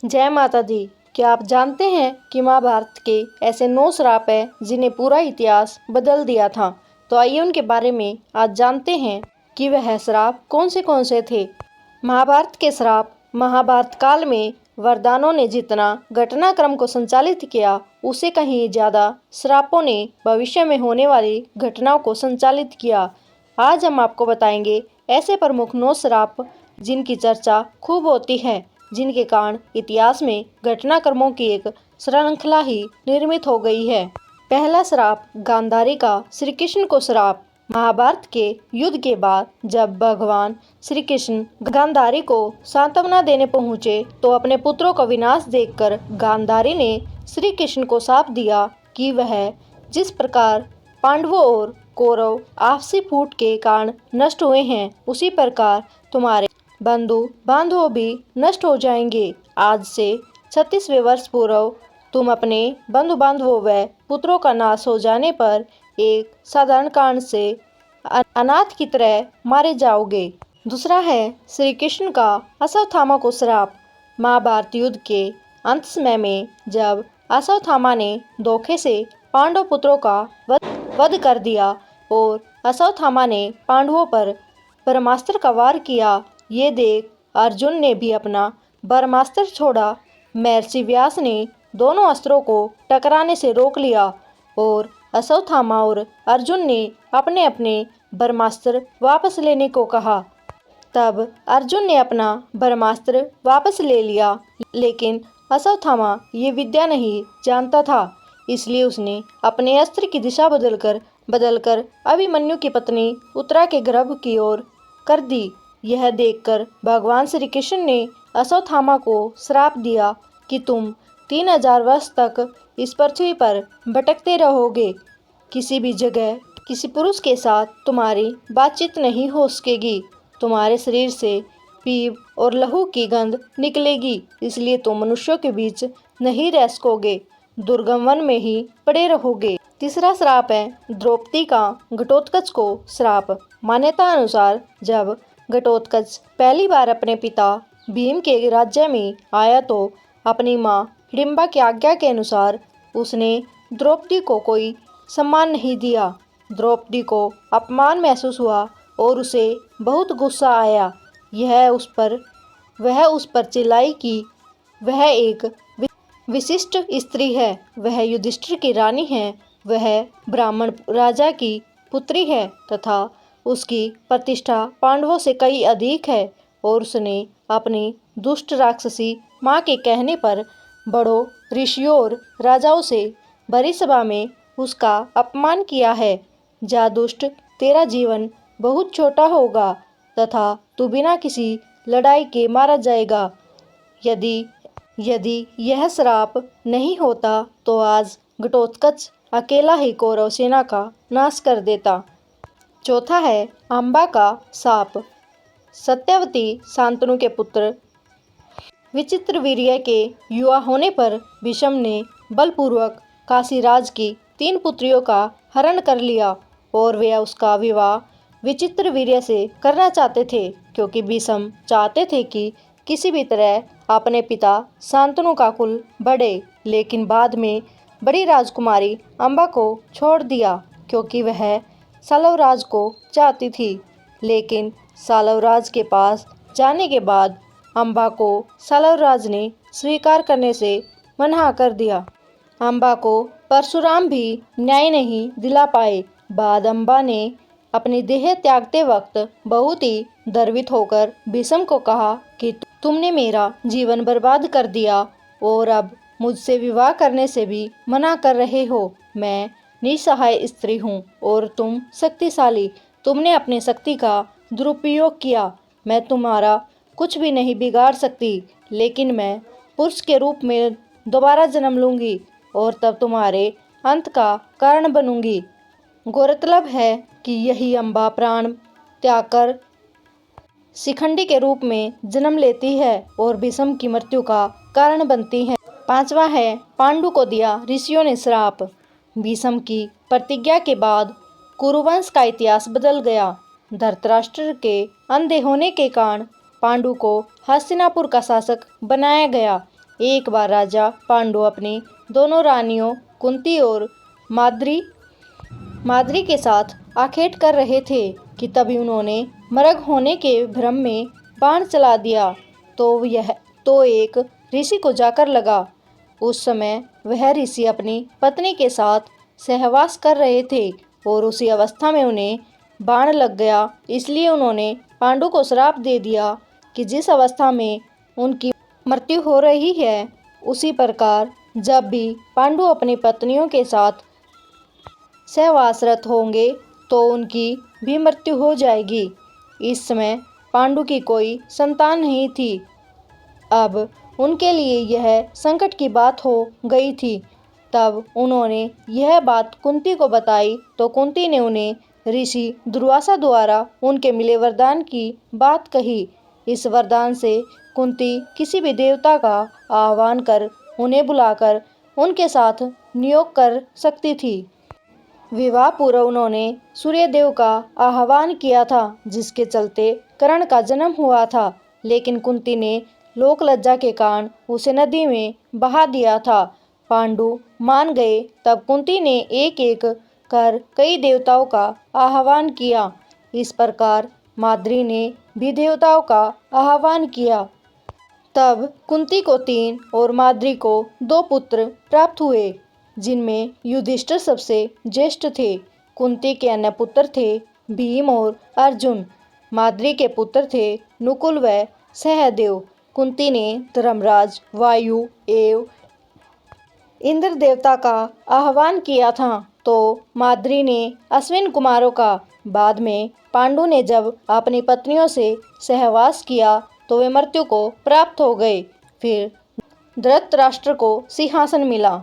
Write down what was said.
जय माता दी। क्या आप जानते हैं कि महाभारत के ऐसे 9 श्राप हैं जिन्हें पूरा इतिहास बदल दिया था। तो आइए उनके बारे में आज जानते हैं कि वह श्राप कौन से थे। महाभारत के श्राप। महाभारत काल में वरदानों ने जितना घटनाक्रम को संचालित किया, उससे कहीं ज़्यादा श्रापों ने भविष्य में होने वाली घटनाओं को संचालित किया। आज हम आपको बताएंगे ऐसे प्रमुख 9 श्राप जिनकी चर्चा खूब होती है, जिनके कारण इतिहास में घटनाक्रमों की एक श्रृंखला ही निर्मित हो गई है। पहला श्राप गांधारी का श्री कृष्ण को श्राप। महाभारत के युद्ध के बाद जब भगवान श्री कृष्ण गांधारी को सांत्वना देने पहुंचे तो अपने पुत्रों का विनाश देखकर गांधारी ने श्री कृष्ण को शाप दिया कि वह जिस प्रकार पांडवों और कौरव आपसी फूट के कारण नष्ट हुए हैं, उसी प्रकार तुम्हारे बंधु बांधव भी नष्ट हो जाएंगे। आज से 36वें वर्ष पूर्व तुम अपने बंधु बांधवों व पुत्रों का नाश हो जाने पर एक साधारण कारण से अनाथ की तरह मारे जाओगे। दूसरा है श्री कृष्ण का अश्वत्थामा को श्राप। महाभारत युद्ध के अंत समय में जब अश्वत्थामा ने धोखे से पांडव पुत्रों का वध कर दिया और अश्वत्थामा ने पांडवों पर ब्रह्मास्त्र का वार किया, ये देख अर्जुन ने भी अपना ब्रह्मास्त्र छोड़ा। महर्षि व्यास ने दोनों अस्त्रों को टकराने से रोक लिया और अश्वत्थामा और अर्जुन ने अपने अपने ब्रह्मास्त्र वापस लेने को कहा। तब अर्जुन ने अपना ब्रह्मास्त्र वापस ले लिया, लेकिन अश्वत्थामा ये विद्या नहीं जानता था, इसलिए उसने अपने अस्त्र की दिशा बदलकर अभिमन्यु की पत्नी उत्तरा के गर्भ की ओर कर दी। यह देखकर भगवान श्री कृष्ण ने अश्वत्थामा को श्राप दिया कि तुम 3000 वर्ष तक इस पृथ्वी पर भटकते रहोगे। किसी भी जगह किसी पुरुष के साथ तुम्हारी बातचीत नहीं हो सकेगी। तुम्हारे शरीर से पीप और लहू की गंध निकलेगी, इसलिए तुम मनुष्यों के बीच नहीं रह सकोगे, दुर्गम वन में ही पड़े रहोगे। तीसरा श्राप है द्रौपदी का घटोत्कच को श्राप। मान्यता अनुसार जब घटोत्कच पहली बार अपने पिता भीम के राज्य में आया तो अपनी माँ हिडिंबा की आज्ञा के अनुसार उसने द्रौपदी को कोई सम्मान नहीं दिया। द्रौपदी को अपमान महसूस हुआ और उसे बहुत गुस्सा आया। वह उस पर चिल्लाई कि वह एक विशिष्ट स्त्री है, वह युधिष्ठिर की रानी है, वह ब्राह्मण राजा की पुत्री है तथा उसकी प्रतिष्ठा पांडवों से कई अधिक है, और उसने अपनी दुष्ट राक्षसी माँ के कहने पर बड़ों ऋषियों और राजाओं से भरी सभा में उसका अपमान किया है। जा दुष्ट, तेरा जीवन बहुत छोटा होगा तथा तू बिना किसी लड़ाई के मारा जाएगा। यदि यह श्राप नहीं होता तो आज घटोत्कच अकेला ही कौरव सेना का नाश कर देता। चौथा है अंबा का शाप। सत्यवती शांतनु के पुत्र विचित्रवीर्य के युवा होने पर भीष्म ने बलपूर्वक काशीराज की 3 पुत्रियों का हरण कर लिया और वे उसका विवाह विचित्रवीर्य से करना चाहते थे, क्योंकि भीष्म चाहते थे कि किसी भी तरह अपने पिता शांतनु का कुल बढ़े। लेकिन बाद में बड़ी राजकुमारी अंबा को छोड़ दिया, क्योंकि वह सालवराज को चाहती थी। लेकिन सालवराज के पास जाने के बाद अंबा को सालवराज ने स्वीकार करने से मना कर दिया। अंबा को परशुराम भी न्याय नहीं दिला पाए। बाद अंबा ने अपनी देह त्यागते वक्त बहुत ही गर्वित होकर भीष्म को कहा कि तुमने मेरा जीवन बर्बाद कर दिया और अब मुझसे विवाह करने से भी मना कर रहे हो। मैं निसहाय स्त्री हूँ और तुम शक्तिशाली। तुमने अपनी शक्ति का दुरुपयोग किया। मैं तुम्हारा कुछ भी नहीं बिगाड़ सकती, लेकिन मैं पुरुष के रूप में दोबारा जन्म लूँगी और तब तुम्हारे अंत का कारण बनूंगी। गौरतलब है कि यही अंबा प्राण त्याग कर शिखंडी के रूप में जन्म लेती है और भीष्म की मृत्यु का कारण बनती है। पांचवा है पांडु को दिया ऋषियों ने श्राप। भीष्म की प्रतिज्ञा के बाद कुरुवंश का इतिहास बदल गया। धृतराष्ट्र के अंधे होने के कारण पांडु को हस्तिनापुर का शासक बनाया गया। एक बार राजा पांडु अपनी दोनों रानियों कुंती और माद्री के साथ आखेट कर रहे थे कि तभी उन्होंने मर्ग होने के भ्रम में बाण चला दिया तो एक ऋषि को जाकर लगा। उस समय वह ऋषि अपनी पत्नी के साथ सहवास कर रहे थे और उसी अवस्था में उन्हें बाण लग गया। इसलिए उन्होंने पांडु को श्राप दे दिया कि जिस अवस्था में उनकी मृत्यु हो रही है, उसी प्रकार जब भी पांडु अपनी पत्नियों के साथ सहवासरत होंगे तो उनकी भी मृत्यु हो जाएगी। इस समय पांडु की कोई संतान नहीं थी। अब उनके लिए यह संकट की बात हो गई थी। तब उन्होंने यह बात कुंती को बताई तो कुंती ने उन्हें ऋषि दुर्वासा द्वारा उनके मिले वरदान की बात कही। इस वरदान से कुंती किसी भी देवता का आह्वान कर उन्हें बुलाकर उनके साथ नियोग कर सकती थी। विवाह पूर्व उन्होंने सूर्यदेव का आह्वान किया था, जिसके चलते कर्ण का जन्म हुआ था, लेकिन कुंती ने लोक लज्जा के कारण उसे नदी में बहा दिया था। पांडु मान गए। तब कुंती ने एक एक कर कई देवताओं का आह्वान किया। इस प्रकार माद्री ने भी देवताओं का आह्वान किया। तब कुंती को 3 और माद्री को 2 पुत्र प्राप्त हुए, जिनमें युधिष्ठिर सबसे ज्येष्ठ थे। कुंती के अन्य पुत्र थे भीम और अर्जुन। माद्री के पुत्र थे नकुल व सहदेव। कुंती ने धर्मराज, वायु एवं इंद्र देवता का आह्वान किया था, तो माद्री ने अश्विन कुमारों का। बाद में पांडु ने जब अपनी पत्नियों से सहवास किया तो वे मृत्यु को प्राप्त हो गए। फिर धृतराष्ट्र को सिंहासन मिला।